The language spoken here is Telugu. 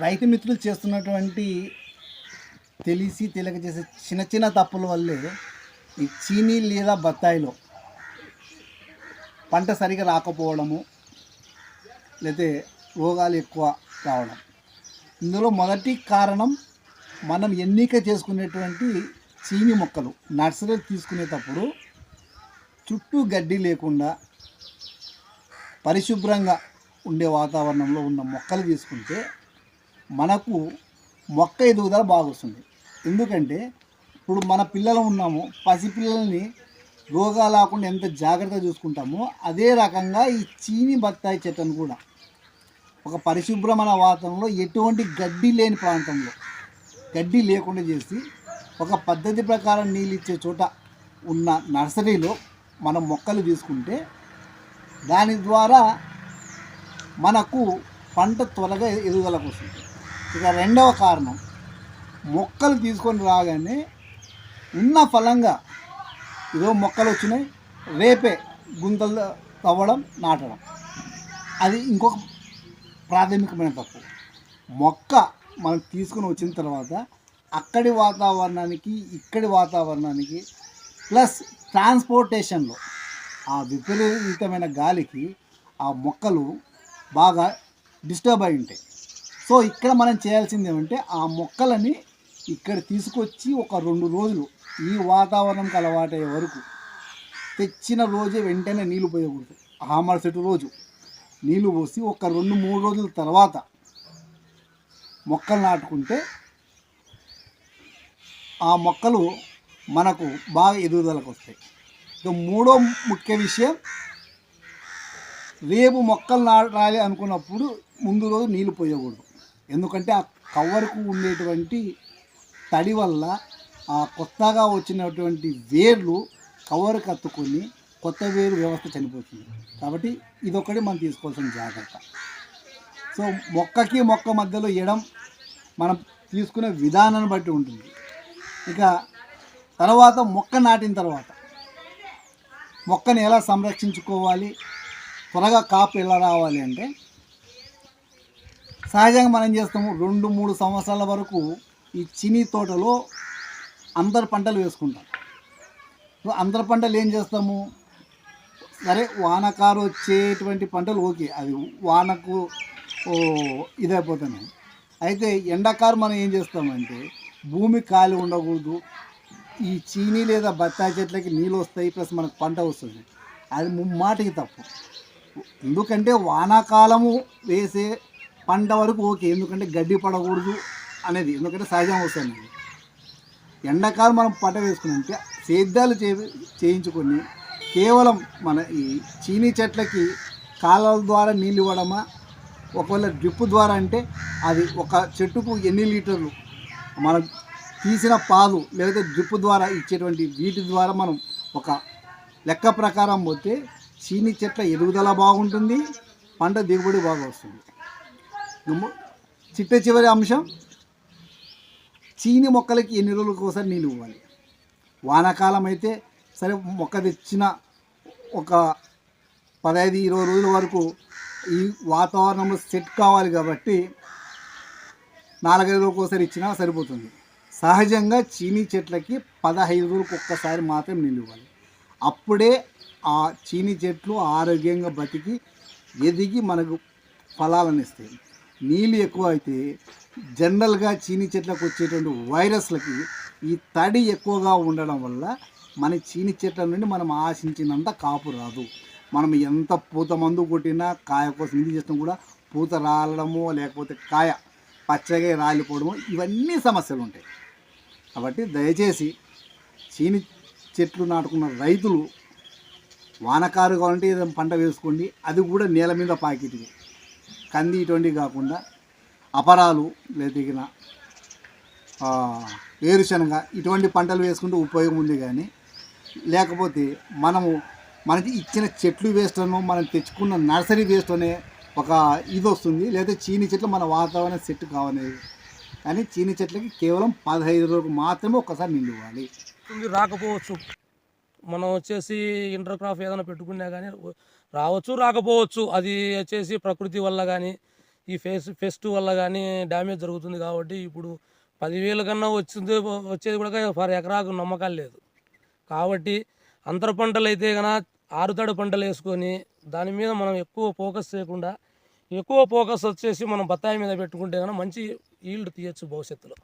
రైతు మిత్రులు చేస్తున్నటువంటి తెలిసి తెలియక చేసే చిన్న చిన్న తప్పుల వల్లే ఈ చీనీ లేదా బత్తాయిలో పంట సరిగా రాకపోవడము, లేతే రోగాలు ఎక్కువ రావడం. ఇందులో మొదటి కారణం మనం ఎన్నిక చేసుకునేటువంటి చీని మొక్కలు నర్సరీలు తీసుకునేటప్పుడు చుట్టూ గడ్డి లేకుండా పరిశుభ్రంగా ఉండే వాతావరణంలో ఉన్న మొక్కలు తీసుకుంటే మనకు మొక్క ఎదుగుదల బాగొస్తుంది. ఎందుకంటే ఇప్పుడు మన పిల్లలు ఉన్నాము, పసిపిల్లల్ని రోగాలు రాకుండా ఎంత జాగ్రత్తగా చూసుకుంటామో అదే రకంగా ఈ చీని బత్తాయి చెట్టును కూడా ఒక పరిశుభ్రమైన వాతావరణంలో ఎటువంటి గడ్డి లేని ప్రాంతంలో గడ్డి లేకుండా చేసి ఒక పద్ధతి ప్రకారం నీళ్ళు ఇచ్చే చోట ఉన్న నర్సరీలో మనం మొక్కలు తీసుకుంటే దాని ద్వారా మనకు పంట త్వరగా ఎదుగుదలకు వస్తుంది. ఇక రెండవ కారణం, మొక్కలు తీసుకొని రాగానే ఉన్న ఫలంగా ఏదో మొక్కలు వచ్చినాయి రేపే గుంతలు తవ్వడం, నాటడం, అది ఇంకొక ప్రాథమికమైన తప్పు. మొక్క మనం తీసుకుని వచ్చిన తర్వాత అక్కడి వాతావరణానికి ఇక్కడి వాతావరణానికి ప్లస్ ట్రాన్స్పోర్టేషన్లో ఆ విపరీతమైన గాలికి ఆ మొక్కలు బాగా డిస్టర్బ్ అయి ఉంటాయి. సో ఇక్కడ మనం చేయాల్సింది ఏమంటే ఆ మొక్కలని ఇక్కడ తీసుకొచ్చి ఒక 2 రోజులు ఈ వాతావరణంకి అలవాటయ్యే వరకు తెచ్చిన రోజే వెంటనే నీళ్లు పోయకూడదు. ఆ మరుసటి రోజు నీళ్లు పోసి ఒక 2-3 రోజుల తర్వాత మొక్కలు నాటుకుంటే ఆ మొక్కలు మనకు బాగా ఎదుగుదలకు వస్తాయి. ఇక మూడో ముఖ్య విషయం, రేపు మొక్కలు నాటాలి అనుకున్నప్పుడు ముందు రోజు నీళ్లు పోయకూడదు. ఎందుకంటే ఆ కవర్కు ఉండేటువంటి తడి వల్ల ఆ కొత్తగా వచ్చినటువంటి వేర్లు కవర్ కత్తుకొని కొత్త వేరు వ్యవస్థ చనిపోతుంది. కాబట్టి ఇదొకటి మనం తీసుకోవాల్సిన జాగ్రత్త. సో మొక్కకి మొక్క మధ్యలో ఎడం మనం తీసుకునే విధానాన్ని బట్టి ఉంటుంది. ఇక తర్వాత మొక్క నాటిన తర్వాత మొక్కని ఎలా సంరక్షించుకోవాలి, త్వరగా కాపు ఎలా రావాలి అంటే సహజంగా మనం చేస్తాము 2-3 సంవత్సరాల వరకు ఈ చినీ తోటలో అంతర పంటలు వేసుకుంటాం. అంతర పంటలు ఏం చేస్తాము, సరే వానకారు వచ్చేటువంటి పంటలు ఓకే, అది వానకు ఇదైపోతున్నాయి. అయితే ఎండాకారు మనం ఏం చేస్తామంటే భూమి ఖాళీ ఉండకూడదు, ఈ చీనీ లేదా బత్తాయి చెట్లకి నీళ్ళు వస్తాయి ప్లస్ మనకు పంట వస్తుంది, అది ముమ్మాటికి తప్పు. ఎందుకంటే వానాకాలము వేసే పంట వరకు ఓకే, ఎందుకంటే గడ్డి పడకూడదు అనేది, ఎందుకంటే సహజంగా వస్తుంది. ఎండాకాలం మనం పంట వేసుకుంటే సేద్యాలు చేయించుకొని కేవలం మన ఈ చీనీ చెట్లకి కాలువల ద్వారా నీళ్ళు ఇవ్వడమా, ఒకవేళ డ్రిప్ ద్వారా అంటే అది ఒక చెట్టుకు ఎన్ని లీటర్లు మనం తీసిన పాలు లేకపోతే డ్రిప్ ద్వారా ఇచ్చేటువంటి వీటి ద్వారా మనం ఒక లెక్క ప్రకారం పోతే చీనీ చెట్ల ఎదుగుదల బాగుంటుంది, పంట దిగుబడి బాగా వస్తుంది. చిట్ట చివరి అంశం, చీని మొక్కలకి ఎన్ని రోజులకు ఒకసారి నీళ్ళు ఇవ్వాలి. వానాకాలం అయితే సరే మొక్క తెచ్చిన ఒక 15-20 రోజుల వరకు ఈ వాతావరణంలో సెట్ కావాలి కాబట్టి 4-5 రోజులకు ఒకసారి ఇచ్చినా సరిపోతుంది. సహజంగా చీనీ చెట్లకి 15 రోజులకు ఒక్కసారి మాత్రం నీళ్ళు ఇవ్వాలి. అప్పుడే ఆ చీనీ చెట్లు ఆరోగ్యంగా బతికి ఎదిగి మనకు ఫలాలను ఇస్తాయి. నీళ్ళు ఎక్కువ అయితే జనరల్గా చీనీ చెట్లకు వచ్చేటువంటి వైరస్లకి ఈ తడి ఎక్కువగా ఉండడం వల్ల మన చీనీ చెట్ల నుండి మనం ఆశించినంత కాపు రాదు. మనం ఎంత పూత మందు కొట్టినా కాయ కోసం ఇది చేసినా కూడా పూత రాలడము లేకపోతే కాయ పచ్చగా రాలిపోవడము ఇవన్నీ సమస్యలు ఉంటాయి. కాబట్టి దయచేసి చీని చెట్లు నాటుకున్న రైతులు వానకారు కావాలంటే ఏదైనా పంట వేసుకోండి, అది కూడా నేల మీద పాకిటివి, కంది ఇటువంటివి కాకుండా అపరాలు లేదా వేరుశనగ ఇటువంటి పంటలు వేసుకుంటే ఉపయోగం ఉంది. కానీ లేకపోతే మనకి ఇచ్చిన చెట్లు వేస్ట్ను మనం తెచ్చుకున్న నర్సరీ వేస్ట్ అనే ఒక ఇది వస్తుంది, లేదా చీనీ చెట్లు మన వాతావరణం సెట్ కావనేది. కానీ చీనీ చెట్లకి కేవలం 15 రోజులకు మాత్రమే ఒక్కసారి నీళ్ళు ఇవ్వాలి. రాకపోవచ్చు, మనం వచ్చేసి ఇంటర్ క్రాప్ ఏదైనా పెట్టుకున్నా కానీ రావచ్చు రాకపోవచ్చు, అది వచ్చేసి ప్రకృతి వల్ల కానీ ఈ పెస్ట్ వల్ల కానీ డ్యామేజ్ జరుగుతుంది. కాబట్టి ఇప్పుడు 10,000 కన్నా వచ్చేది కూడా ఫర్ ఎకరాకు నమ్మకాలు లేదు. కాబట్టి అంతర పంటలు అయితే కన్నా ఆరుతడి పంటలు వేసుకొని దాని మీద మనం ఎక్కువ ఫోకస్ చేయకుండా ఎక్కువ ఫోకస్ వచ్చేసి మనం బత్తాయి మీద పెట్టుకుంటే కన్నా మంచి ఈల్డ్ తీయచ్చు భవిష్యత్తులో.